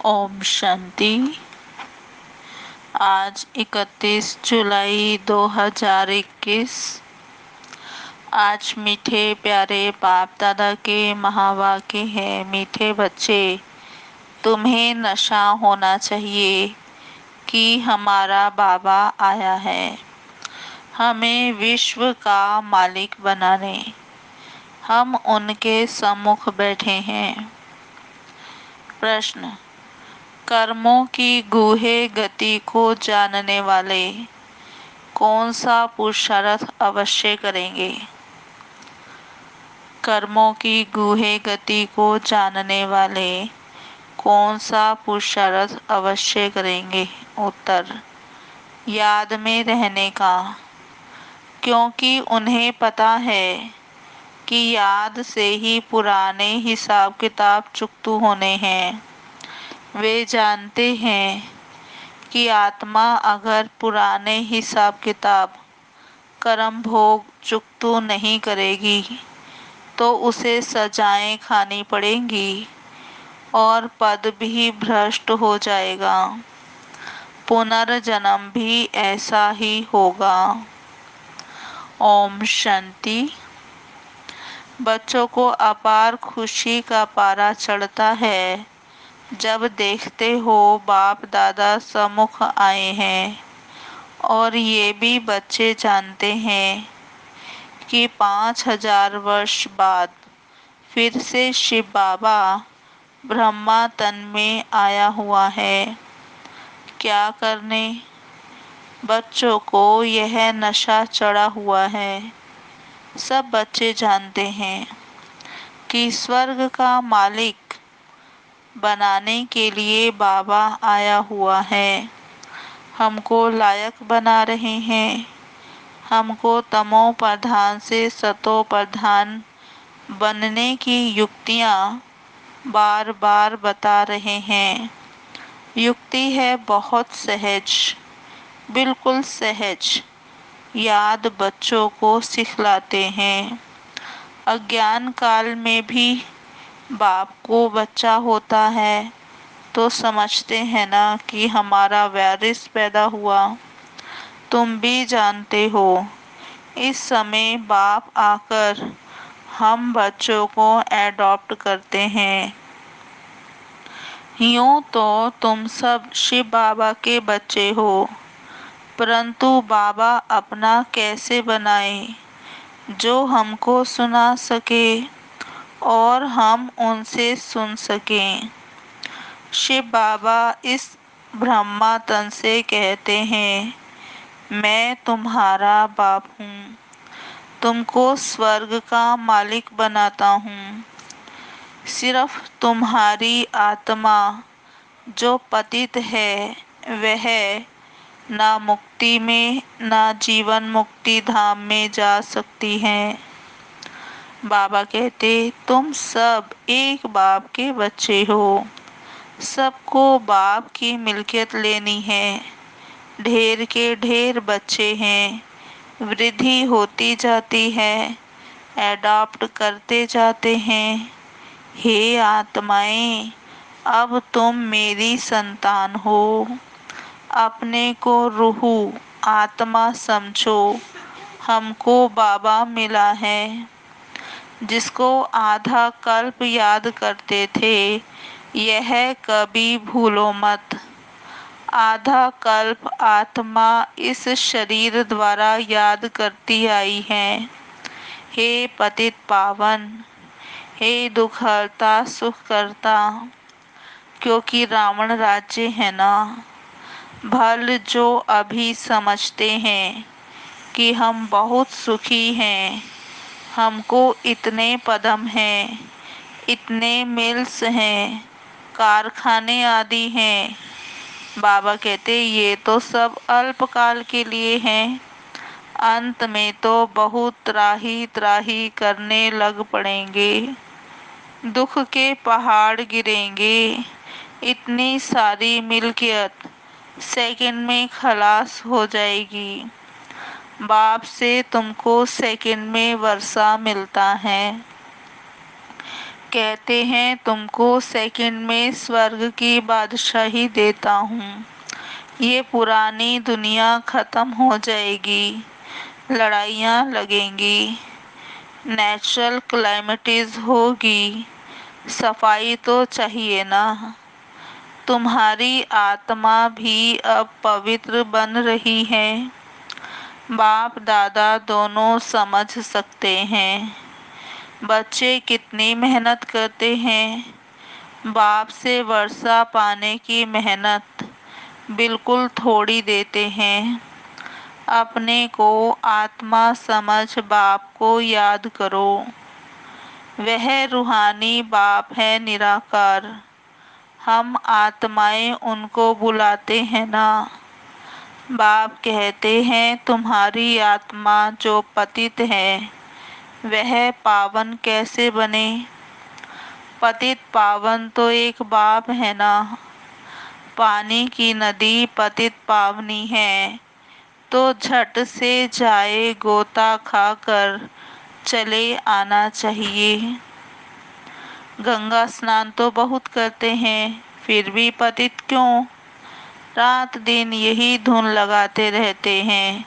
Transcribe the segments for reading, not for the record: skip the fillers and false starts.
ओम शांति। आज 31 जुलाई 2021। आज मीठे प्यारे बाप दादा के महावाक्य है। मीठे बच्चे, तुम्हें नशा होना चाहिए कि हमारा बाबा आया है हमें विश्व का मालिक बनाने। हम उनके सम्मुख बैठे हैं। प्रश्न: कर्मों की गूढ़े गति को जानने वाले कौन सा पुरुषार्थ अवश्य करेंगे? कर्मों की गूढ़े गति को जानने वाले कौन सा पुरुषार्थ अवश्य करेंगे? उत्तर: याद में रहने का, क्योंकि उन्हें पता है कि याद से ही पुराने हिसाब किताब चुकतू होने हैं। वे जानते हैं कि आत्मा अगर पुराने हिसाब किताब कर्म भोग चुकतू नहीं करेगी तो उसे सजाएं खानी पड़ेंगी और पद भी भ्रष्ट हो जाएगा। पुनर्जन्म भी ऐसा ही होगा। ओम शांति। बच्चों को अपार खुशी का पारा चढ़ता है जब देखते हो बाप दादा सम्मुख आए हैं। और ये भी बच्चे जानते हैं कि 5000 वर्ष बाद फिर से शिव बाबा ब्रह्मा तन में आया हुआ है। क्या करने? बच्चों को यह नशा चढ़ा हुआ है। सब बच्चे जानते हैं कि स्वर्ग का मालिक बनाने के लिए बाबा आया हुआ है। हमको लायक बना रहे हैं। हमको तमो प्रधान से सतो प्रधान बनने की युक्तियाँ बार बार बता रहे हैं। युक्ति है बहुत सहज, बिल्कुल सहज। याद बच्चों को सिखलाते हैं। अज्ञान काल में भी बाप को बच्चा होता है तो समझते हैं ना कि हमारा वारिस पैदा हुआ। तुम भी जानते हो इस समय बाप आकर हम बच्चों को एडॉप्ट करते हैं। यूं तो तुम सब शिव बाबा के बच्चे हो, परंतु बाबा अपना कैसे बनाए जो हमको सुना सके और हम उनसे सुन सकें। शिव बाबा इस ब्रह्मा तन से कहते हैं, मैं तुम्हारा बाप हूँ, तुमको स्वर्ग का मालिक बनाता हूँ। सिर्फ तुम्हारी आत्मा जो पतित है वह ना मुक्ति में ना जीवन मुक्ति धाम में जा सकती है। बाबा कहते, तुम सब एक बाप के बच्चे हो। सबको बाप की मिल्कियत लेनी है। ढेर के ढेर बच्चे हैं। वृद्धि होती जाती है। एडॉप्ट करते जाते हैं। हे आत्माएं, अब तुम मेरी संतान हो। अपने को रूह आत्मा समझो। हमको बाबा मिला है। जिसको आधा कल्प याद करते थे यह कभी भूलो मत। आधा कल्प आत्मा इस शरीर द्वारा याद करती आई है। हे पतित पावन, हे दुखहर्ता सुख करता, क्योंकि रावण राज्य है ना। भल जो अभी समझते हैं कि हम बहुत सुखी हैं, हमको इतने पदम हैं, इतने मिल्स हैं, कारखाने आदि हैं। बाबा कहते ये तो सब अल्पकाल के लिए हैं। अंत में तो बहुत त्राही त्राही करने लग पड़ेंगे। दुख के पहाड़ गिरेंगे। इतनी सारी मिल्कियत सेकंड में खलास हो जाएगी। बाप से तुमको सेकंड में वर्षा मिलता है। कहते हैं तुमको सेकंड में स्वर्ग की बादशाही देता हूँ। ये पुरानी दुनिया खत्म हो जाएगी, लड़ाइयाँ लगेंगी, नेचुरल क्लाइमेटीज होगी, सफाई तो चाहिए ना। तुम्हारी आत्मा भी अब पवित्र बन रही है। बाप दादा दोनों समझ सकते हैं बच्चे कितनी मेहनत करते हैं। बाप से वर्षा पाने की मेहनत बिल्कुल थोड़ी देते हैं। अपने को आत्मा समझ बाप को याद करो। वह रूहानी बाप है निराकार। हम आत्माएं उनको बुलाते हैं ना। बाप कहते हैं तुम्हारी आत्मा जो पतित है वह पावन कैसे बने। पतित पावन तो एक बाप है ना। पानी की नदी पतित पावनी है तो झट से जाए गोता खाकर चले आना चाहिए। गंगा स्नान तो बहुत करते हैं फिर भी पतित क्यों। रात दिन यही धुन लगाते रहते हैं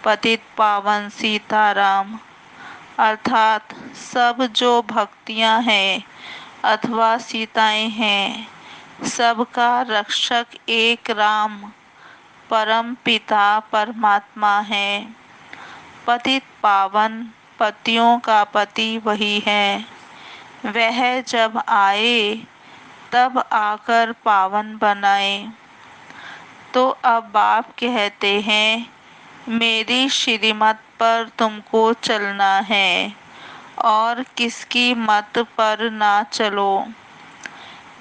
पतित पावन सीताराम। अर्थात सब जो भक्तियां हैं अथवा सीताएं हैं सबका रक्षक एक राम परम पिता परमात्मा है। पतित पावन पतियों का पति वही है। वह जब आए तब आकर पावन बनाए। तो अब बाप कहते हैं मेरी श्रीमत पर तुमको चलना है और किसकी मत पर ना चलो।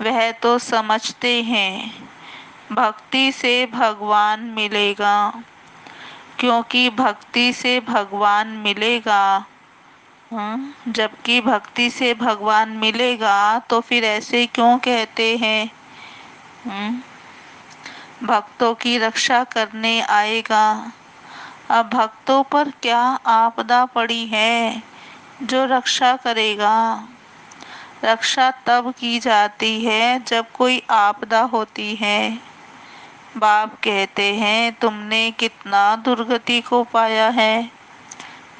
वह तो समझते हैं भक्ति से भगवान मिलेगा। क्योंकि भक्ति से भगवान मिलेगा। जबकि भक्ति से भगवान मिलेगा तो फिर ऐसे क्यों कहते हैं। हम्म, भक्तों की रक्षा करने आएगा। अब भक्तों पर क्या आपदा पड़ी है जो रक्षा करेगा। रक्षा तब की जाती है जब कोई आपदा होती है। बाप कहते हैं तुमने कितना दुर्गति को पाया है।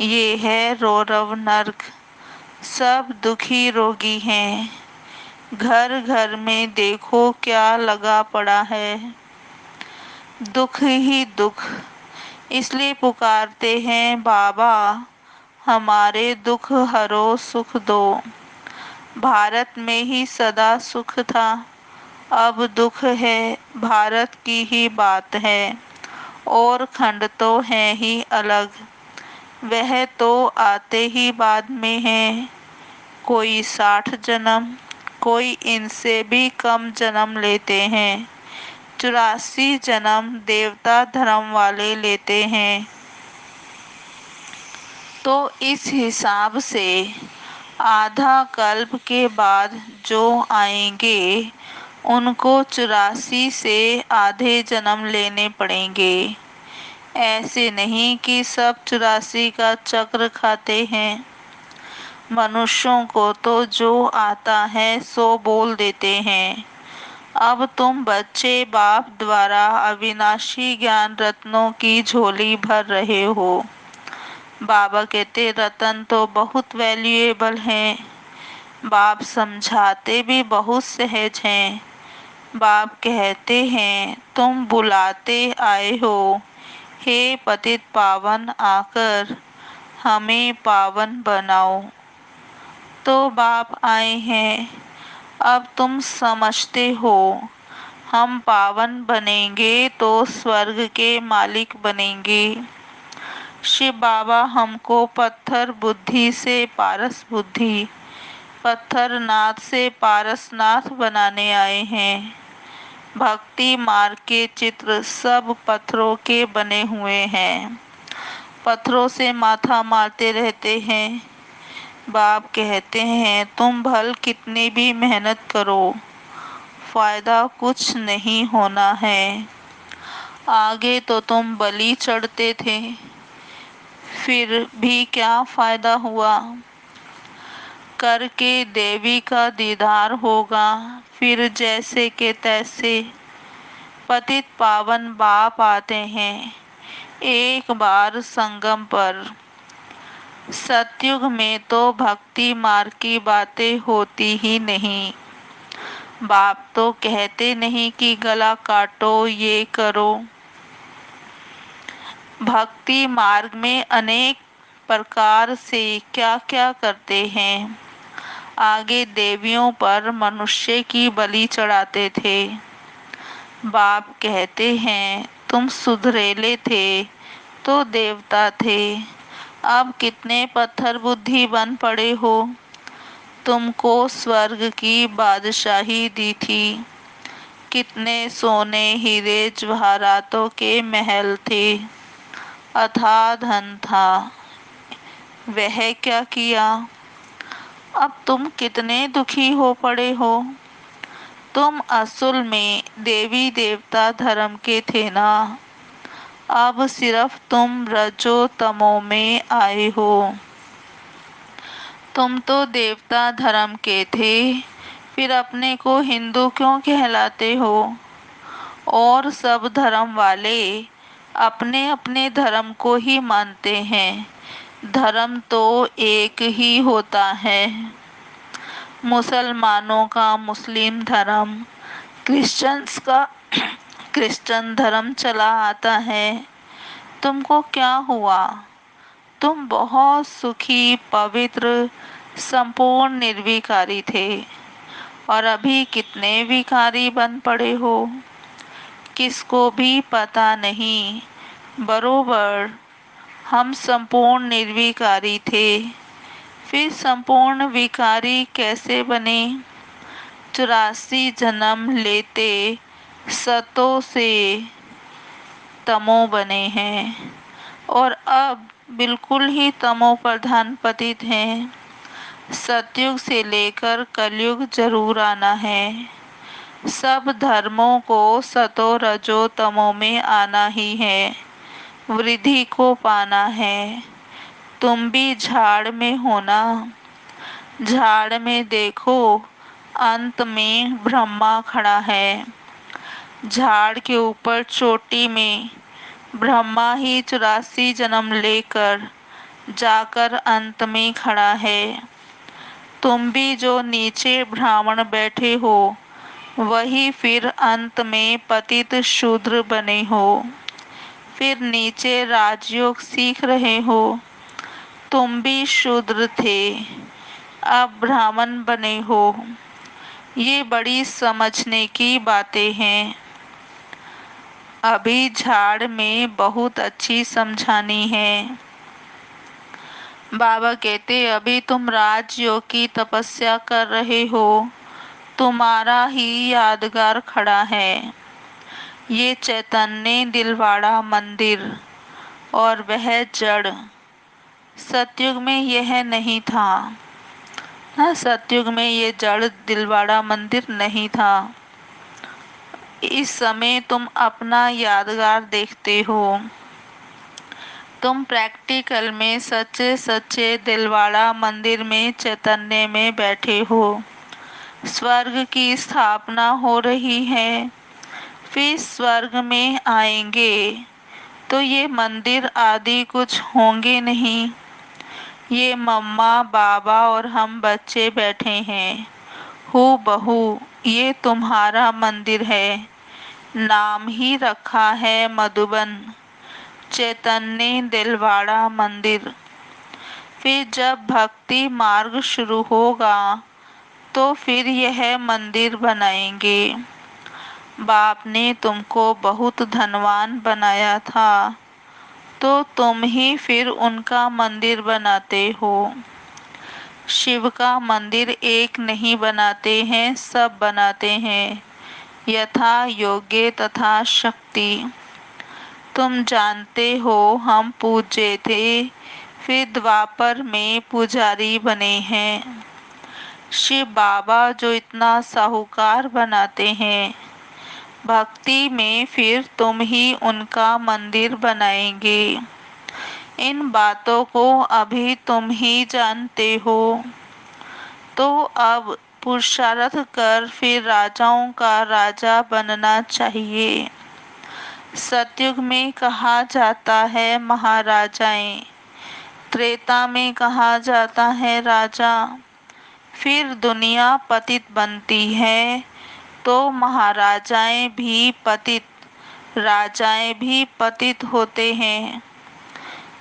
ये है रौरव नर्क। सब दुखी रोगी हैं। घर घर में देखो क्या लगा पड़ा है। दुख ही दुख। इसलिए पुकारते हैं बाबा हमारे दुख हरो सुख दो। भारत में ही सदा सुख था अब दुख है। भारत की ही बात है और खंड तो है ही अलग। वह तो आते ही बाद में है। कोई 60 जन्म कोई इनसे भी कम जन्म लेते हैं। 84 जन्म देवता धर्म वाले लेते हैं। तो इस हिसाब से आधा कल्प के बाद जो आएंगे उनको 84 से आधे जन्म लेने पड़ेंगे। ऐसे नहीं कि सब 84 का चक्र खाते हैं। मनुष्यों को तो जो आता है सो बोल देते हैं। अब तुम बच्चे बाप द्वारा अविनाशी ज्ञान रत्नों की झोली भर रहे हो। बाबा कहते रतन तो बहुत वैल्यूएबल हैं। बाप समझाते भी बहुत सहज हैं। बाप कहते हैं तुम बुलाते आए हो हे पतित पावन आकर हमें पावन बनाओ। तो बाप आए हैं अब तुम समझते हो। हम पावन बनेंगे तो स्वर्ग के मालिक बनेंगे। शिव बाबा हमको पत्थर बुद्धि से पारस बुद्धि पत्थर नाथ से पारसनाथ बनाने आए हैं। भक्ति मार्ग के चित्र सब पत्थरों के बने हुए हैं। पत्थरों से माथा मारते रहते हैं। बाप कहते हैं तुम भल कितनी भी मेहनत करो फायदा कुछ नहीं होना है। आगे तो तुम बलि चढ़ते थे फिर भी क्या फायदा हुआ। करके देवी का दीदार होगा। फिर जैसे के तैसे पतित पावन बाप आते हैं एक बार संगम पर। सतयुग में तो भक्ति मार्ग की बातें होती ही नहीं। बाप तो कहते नहीं कि गला काटो, ये करो। भक्ति मार्ग में अनेक प्रकार से क्या क्या करते हैं। आगे देवियों पर मनुष्य की बलि चढ़ाते थे। बाप कहते हैं तुम सुधरेले थे तो देवता थे, अब कितने पत्थर बुद्धि बन पड़े हो। तुमको स्वर्ग की बादशाही दी थी, कितने सोने हीरे जवाहरातों के महल थे, अथाह धन था, वह क्या किया। अब तुम कितने दुखी हो पड़े हो। तुम असल में देवी देवता धर्म के थे ना, अब सिर्फ तुम रजो तमो में आए हो। तुम तो देवता धर्म के थे, फिर अपने को हिंदू क्यों कहलाते हो। और सब धर्म वाले अपने अपने धर्म को ही मानते हैं। धर्म तो एक ही होता है। मुसलमानों का मुस्लिम धर्म, क्रिश्चियंस का क्रिश्चियन धर्म चला आता है। तुमको क्या हुआ। तुम बहुत सुखी, पवित्र, संपूर्ण निर्विकारी थे, और अभी कितने विकारी बन पड़े हो, किसको भी पता नहीं। बरोबर हम संपूर्ण निर्विकारी थे, फिर संपूर्ण विकारी कैसे बने। 84 जन्म लेते सतों से तमो बने हैं, और अब बिल्कुल ही तमो प्रधान पतित हैं। सतयुग से लेकर कलयुग जरूर आना है। सब धर्मों को सतो रजो तमो में आना ही है, वृद्धि को पाना है। तुम भी झाड़ में हो ना। झाड़ में देखो, अंत में ब्रह्मा खड़ा है। झाड़ के ऊपर चोटी में ब्रह्मा ही 84 जन्म लेकर जाकर अंत में खड़ा है। तुम भी जो नीचे ब्राह्मण बैठे हो, वही फिर अंत में पतित शूद्र बने हो। फिर नीचे राजयोग सीख रहे हो। तुम भी शूद्र थे, अब ब्राह्मण बने हो। ये बड़ी समझने की बातें हैं। अभी झाड़ में बहुत अच्छी समझानी है। बाबा कहते अभी तुम राजयोग की तपस्या कर रहे हो, तुम्हारा ही यादगार खड़ा है ये चैतन्य दिलवाड़ा मंदिर, और वह जड़। सतयुग में यह नहीं था ना, सतयुग में ये जड़ दिलवाड़ा मंदिर नहीं था। इस समय तुम अपना यादगार देखते हो। तुम प्रैक्टिकल में सच्चे सच्चे दिलवाड़ा मंदिर में चैतन्य में बैठे हो। स्वर्ग की स्थापना हो रही है, फिर स्वर्ग में आएंगे तो ये मंदिर आदि कुछ होंगे नहीं। ये मम्मा बाबा और हम बच्चे बैठे हैं, हू बहू। ये तुम्हारा मंदिर है, नाम ही रखा है मधुबन, चैतन्य दिलवाड़ा मंदिर। फिर जब भक्ति मार्ग शुरू होगा तो फिर यह मंदिर बनाएंगे। बाप ने तुमको बहुत धनवान बनाया था, तो तुम ही फिर उनका मंदिर बनाते हो। शिव का मंदिर एक नहीं बनाते हैं, सब बनाते हैं, यथा योग्य तथा शक्ति। तुम जानते हो हम पूज्य थे, फिर द्वापर में पुजारी बने हैं। शिव बाबा जो इतना साहूकार बनाते हैं, भक्ति में फिर तुम ही उनका मंदिर बनाएंगे। इन बातों को अभी तुम ही जानते हो। तो अब पुरुषार्थ कर फिर राजाओं का राजा बनना चाहिए। सतयुग में कहा जाता है महाराजाएं, त्रेता में कहा जाता है राजा। फिर दुनिया पतित बनती है तो महाराजाएं भी पतित, राजाएं भी पतित होते हैं।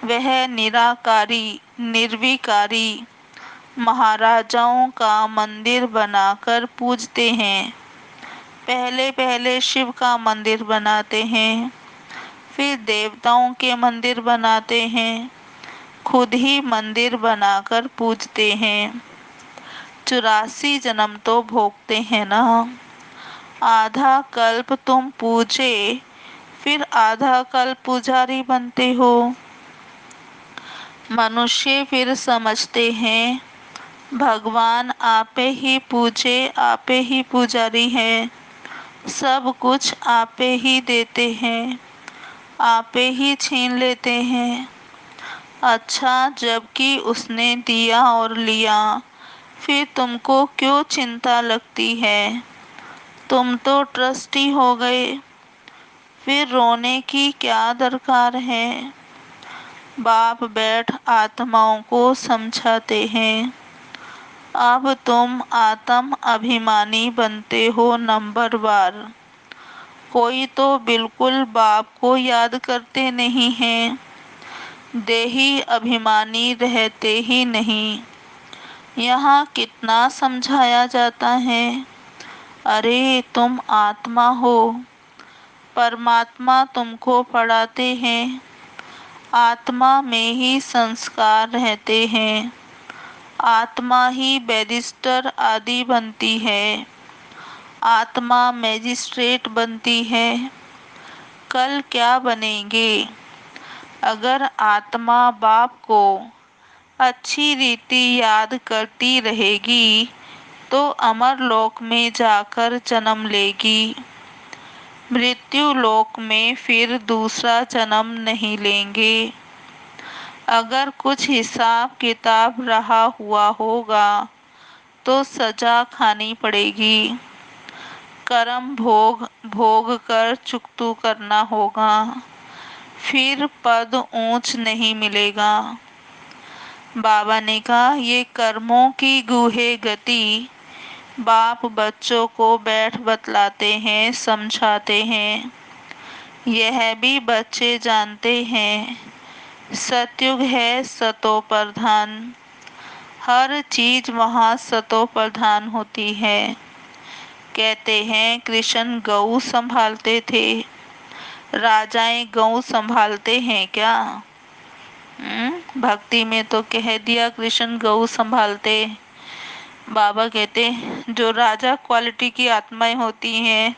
वह निराकारी निर्विकारी महाराजाओं का मंदिर बनाकर पूजते हैं। पहले पहले शिव का मंदिर बनाते हैं, फिर देवताओं के मंदिर बनाते हैं, खुद ही मंदिर बनाकर पूजते हैं। 84 जन्म तो भोगते हैं ना। आधा कल्प तुम पूजे, फिर आधा कल्प पुजारी बनते हो। मनुष्य फिर समझते हैं भगवान आपे ही पूजे, आपे ही पुजारी है, सब कुछ आपे ही देते हैं, आपे ही छीन लेते हैं। अच्छा, जबकि उसने दिया और लिया, फिर तुमको क्यों चिंता लगती है? तुम तो ट्रस्टी हो गए, फिर रोने की क्या दरकार है? बाप बैठ आत्माओं को समझाते हैं। अब तुम आत्म अभिमानी बनते हो नंबरवार। कोई तो बिल्कुल बाप को याद करते नहीं हैं, देही अभिमानी रहते ही नहीं। यहाँ कितना समझाया जाता है, अरे तुम आत्मा हो, परमात्मा तुमको पढ़ाते हैं। आत्मा में ही संस्कार रहते हैं, आत्मा ही बैरिस्टर आदि बनती है, आत्मा मैजिस्ट्रेट बनती है। कल क्या बनेंगे? अगर आत्मा बाप को अच्छी रीति याद करती रहेगी तो अमर लोक में जाकर जन्म लेगी। मृत्यु लोक में फिर दूसरा जन्म नहीं लेंगे। अगर कुछ हिसाब किताब रहा हुआ होगा तो सजा खानी पड़ेगी। कर्म भोग भोग कर चुकतू करना होगा, फिर पद ऊंच नहीं मिलेगा। बाबा ने कहा, ये कर्मों की गूढ़े गति बाप बच्चों को बैठ बतलाते हैं, समझाते हैं। यह भी बच्चे जानते हैं, सतयुग है सतो प्रधान। हर चीज वहाँ सतो प्रधान होती है। कहते हैं कृष्ण गऊ संभालते थे, राजाएं गऊ संभालते हैं क्या? भक्ति में तो कह दिया कृष्ण गऊ संभालते। बाबा कहते जो राजा क्वालिटी की आत्माएं होती हैं,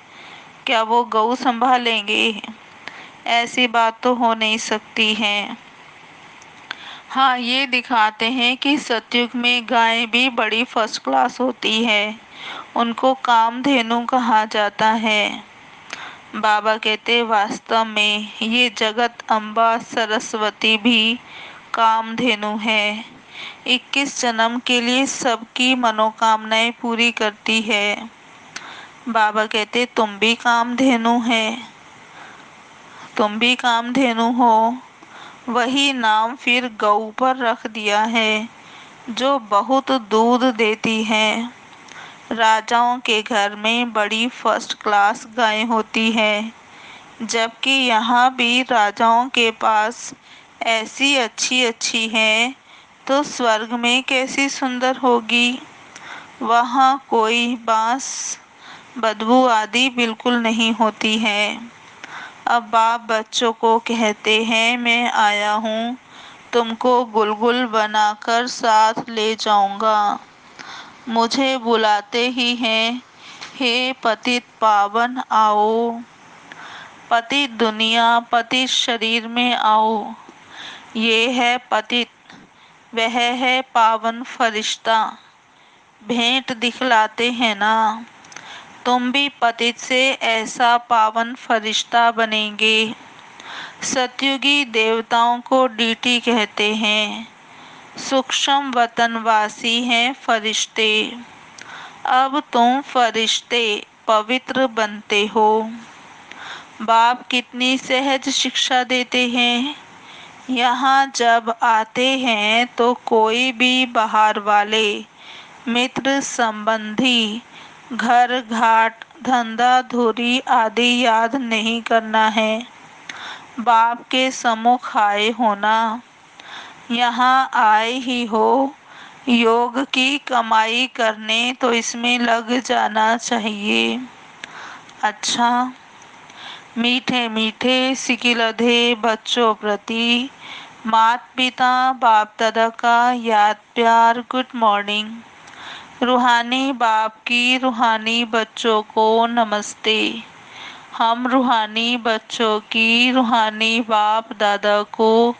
क्या वो गऊ संभालेंगे? ऐसी बात तो हो नहीं सकती है। हाँ, ये दिखाते हैं कि सतयुग में गायें भी बड़ी फर्स्ट क्लास होती है, उनको कामधेनु कहा जाता है। बाबा कहते वास्तव में ये जगत अम्बा सरस्वती भी कामधेनु है। 21 जन्म के लिए सबकी मनोकामनाएं पूरी करती है। बाबा कहते तुम भी कामधेनु है, तुम भी कामधेनु हो। वही नाम फिर गऊ पर रख दिया है, जो बहुत दूध देती है। राजाओं के घर में बड़ी फर्स्ट क्लास गायें होती है, जबकि यहाँ भी राजाओं के पास ऐसी अच्छी अच्छी हैं, तो स्वर्ग में कैसी सुंदर होगी। वहाँ कोई बांस बदबू आदि बिल्कुल नहीं होती है। अब बाप बच्चों को कहते हैं मैं आया हूँ, तुमको गुलगुल बनाकर साथ ले जाऊंगा। मुझे बुलाते ही हैं, हे पतित पावन आओ। पतित दुनिया पतित शरीर में आओ। ये है पतित, वह है पावन फरिश्ता। भेंट दिखलाते हैं ना। तुम भी पतित से ऐसा पावन फरिश्ता बनेंगे। सतयुगी देवताओं को डीटी कहते हैं, सूक्ष्म वतनवासी हैं फरिश्ते, अब तुम फरिश्ते पवित्र बनते हो। बाप कितनी सहज शिक्षा देते हैं। यहाँ जब आते हैं तो कोई भी बाहर वाले मित्र संबंधी, घर घाट धंधा धूरी आदि याद नहीं करना है। बाप के सम्मुख आए होना, यहाँ आए ही हो। योग की कमाई करने तो इसमें लग जाना चाहिए। अच्छा, मीठे मीठे सिकिलधे बच्चों प्रति माता पिता बाप दादा का याद प्यार गुड मॉर्निंग। रूहानी बाप की रूहानी बच्चों को नमस्ते। हम रूहानी बच्चों की रूहानी बाप दादा को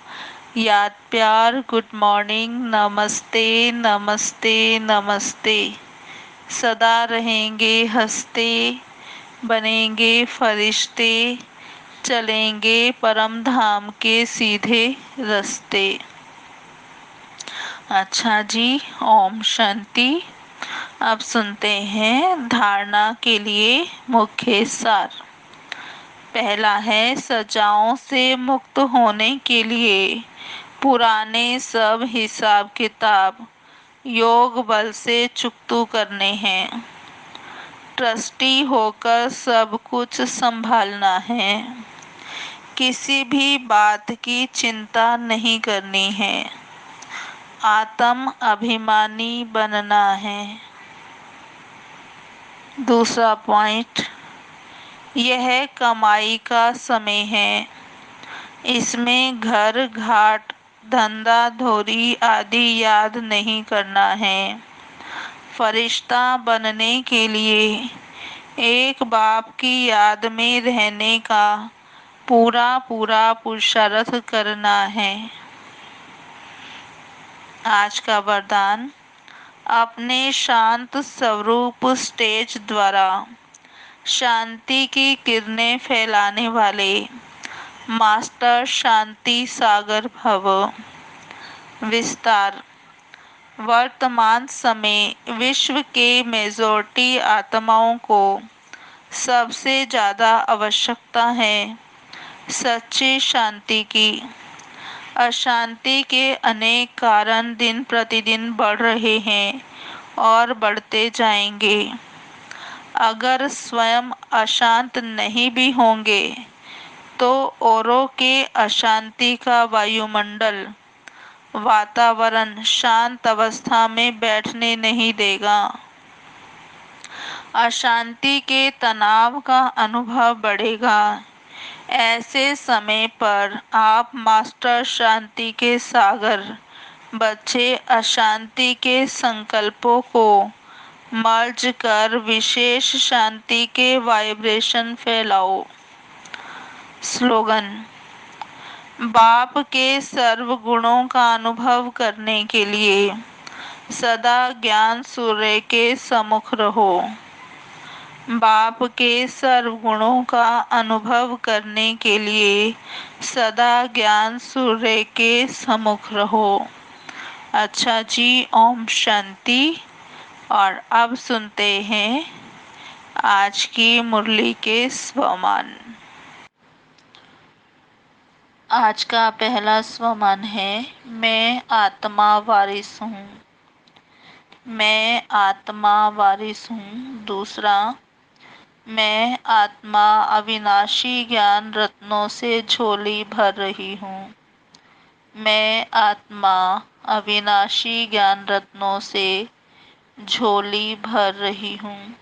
याद प्यार गुड मॉर्निंग नमस्ते नमस्ते नमस्ते। सदा रहेंगे हंसते, बनेंगे फरिश्ते, चलेंगे परम धाम के सीधे रास्ते। अच्छा जी, ओम शांति। अब सुनते हैं धारणा के लिए मुख्य सार। पहला है, सजाओं से मुक्त होने के लिए पुराने सब हिसाब किताब योग बल से चुकतू करने हैं। ट्रस्टी होकर सब कुछ संभालना है। किसी भी बात की चिंता नहीं करनी है। आत्म अभिमानी बनना है। दूसरा पॉइंट, यह कमाई का समय है। इसमें घर घाट धंधा धोरी आदि याद नहीं करना है। फरिश्ता बनने के लिए एक बाप की याद में रहने का पूरा पूरा पुरुषार्थ करना है। आज का वरदान, अपने शांत स्वरूप स्टेज द्वारा शांति की किरणें फैलाने वाले मास्टर शांति सागर भव। विस्तार, वर्तमान समय विश्व के मेजॉरिटी आत्माओं को सबसे ज़्यादा आवश्यकता है सच्ची शांति की। अशांति के अनेक कारण दिन प्रतिदिन बढ़ रहे हैं और बढ़ते जाएंगे। अगर स्वयं अशांत नहीं भी होंगे तो औरों के अशांति का वायुमंडल वातावरण शांत अवस्था में बैठने नहीं देगा। अशांति के तनाव का अनुभव बढ़ेगा। ऐसे समय पर आप मास्टर शांति के सागर बच्चे अशांति के संकल्पों को मर्ज कर विशेष शांति के वाइब्रेशन फैलाओ। स्लोगन, बाप के सर्व गुणों का अनुभव करने के लिए सदा ज्ञान सूर्य के सम्मुख रहो। बाप के सर्व गुणों का अनुभव करने के लिए सदा ज्ञान सूर्य के सम्मुख रहो। अच्छा जी, ओम शांति। और अब सुनते हैं आज की मुरली के स्वमान। आज का पहला स्वमान है, मैं आत्मा वारिस हूँ। मैं आत्मा वारिस हूँ। दूसरा, मैं आत्मा अविनाशी ज्ञान रत्नों से झोली भर रही हूँ। मैं आत्मा अविनाशी ज्ञान रत्नों से झोली भर रही हूँ।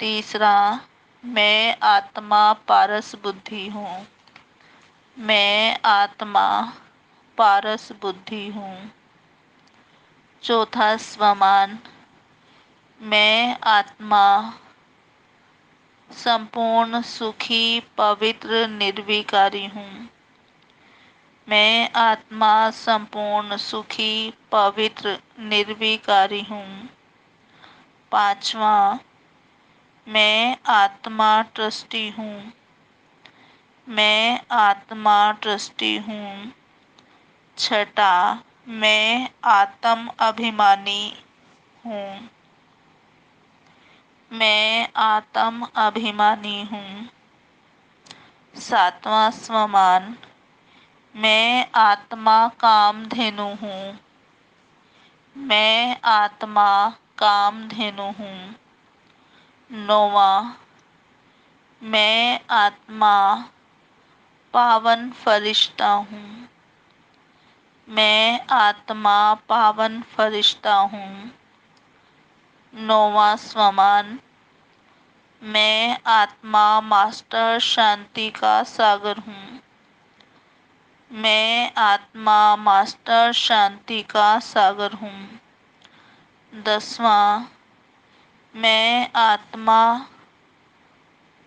तीसरा, मैं आत्मा पारस बुद्धि हूँ। मैं आत्मा पारस बुद्धि हूँ। चौथा स्वमान, मैं आत्मा संपूर्ण सुखी पवित्र निर्विकारी हूँ। मैं आत्मा संपूर्ण सुखी पवित्र निर्विकारी हूँ। पांचवा, मैं आत्मा ट्रस्टी हूँ। मैं आत्मा ट्रस्टी हूँ। छठा, मैं आत्म अभिमानी हूँ। मैं आत्म अभिमानी हूँ। सातवां स्वमान, मैं आत्मा कामधेनु हूँ। मैं आत्मा कामधेनु हूँ। नौवां, मैं आत्मा पावन फरिश्ता हूँ। मैं आत्मा पावन फरिश्ता हूँ। नौवां स्वमान, मैं आत्मा मास्टर शांति का सागर हूँ। मैं आत्मा मास्टर शांति का सागर हूँ। 10वां, मैं आत्मा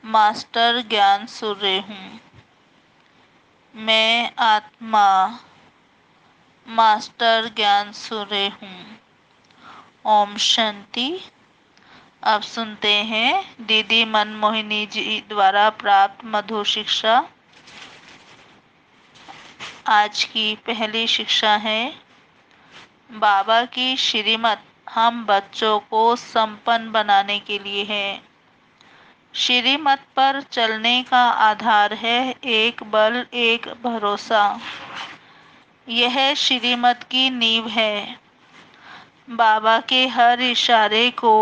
मास्टर ज्ञान सूर्य हूँ। मैं आत्मा मास्टर ज्ञान सूर्य हूँ। ओम शांति। अब सुनते हैं दीदी मनमोहिनी जी द्वारा प्राप्त मधुर शिक्षा। आज की पहली शिक्षा है, बाबा की श्रीमत हम बच्चों को संपन्न बनाने के लिए है। श्रीमत पर चलने का आधार है एक बल एक भरोसा। यह श्रीमत की नींव है। बाबा के हर इशारे को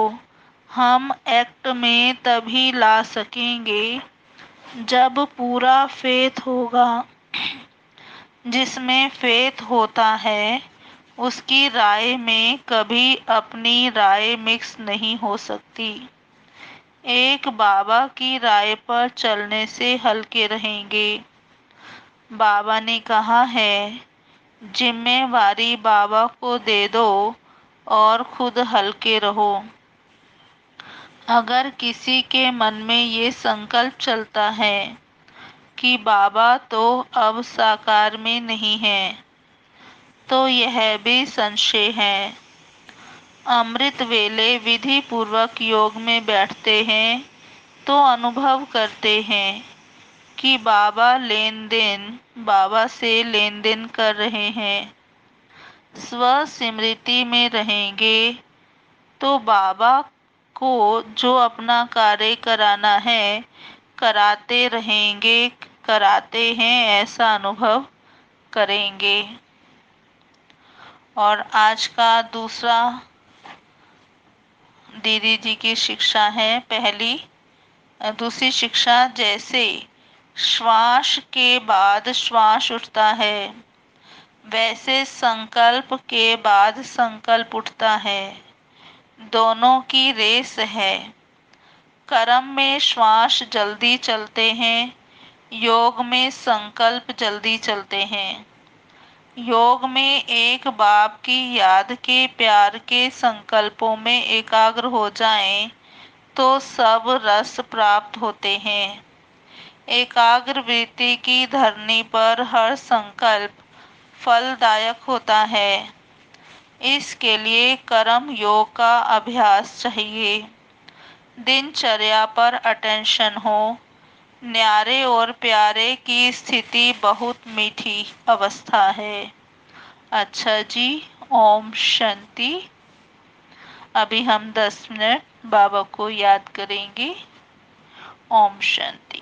हम एक्ट में तभी ला सकेंगे जब पूरा फेथ होगा। जिसमें फेथ होता है उसकी राय में कभी अपनी राय मिक्स नहीं हो सकती। एक बाबा की राय पर चलने से हल्के रहेंगे। बाबा ने कहा है, जिम्मेवारी बाबा को दे दो और खुद हल्के रहो। अगर किसी के मन में ये संकल्प चलता है कि बाबा तो अब साकार में नहीं है, तो यह भी संशय है। अमृत वेले विधि पूर्वक योग में बैठते हैं तो अनुभव करते हैं कि बाबा से लेन देन कर रहे हैं। स्व स्मृति में रहेंगे तो बाबा को जो अपना कार्य कराना है कराते रहेंगे, कराते हैं ऐसा अनुभव करेंगे। और आज का दूसरा दीदी जी की शिक्षा है। दूसरी शिक्षा, जैसे श्वास के बाद श्वास उठता है वैसे संकल्प के बाद संकल्प उठता है। दोनों की रेस है। कर्म में श्वास जल्दी चलते हैं, योग में संकल्प जल्दी चलते हैं। योग में एक बाप की याद के प्यार के संकल्पों में एकाग्र हो जाएं तो सब रस प्राप्त होते हैं। एकाग्र वृत्ति की धरनी पर हर संकल्प फलदायक होता है। इसके लिए कर्म योग का अभ्यास चाहिए। दिनचर्या पर अटेंशन हो। न्यारे और प्यारे की स्थिति बहुत मीठी अवस्था है। अच्छा जी, ओम शांति। अभी हम 10 मिनट बाबा को याद करेंगे। ओम शांति।